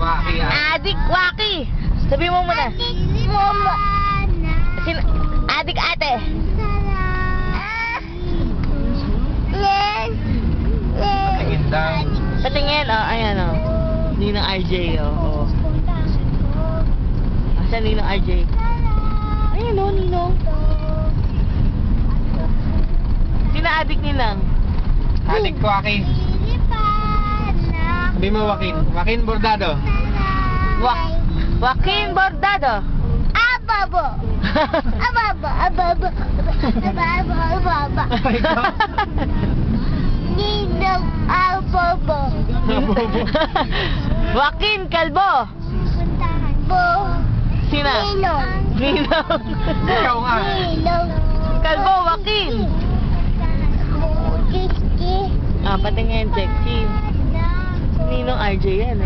Waki yan. Adik Waki. Sabi mo muna. Mama. Adik ate. Patingin daw. Patingin, ayan Ninong RJ, Asan Ninong RJ? Ayan Ninong. Sino adik nilang? Adik Waki. Sabi mo Wakin. Wakin Bordado. Joaquin Bordado. Ababo. Ababo. Ababo. Ababo. Ababo. Ninong Ababo. Joaquin Calvo. Bo. Sino? Ninong. Ninong. Ikaw nga. Ninong. Calvo, Joaquin. Kiki. Patingin, check. Ninong RJ yan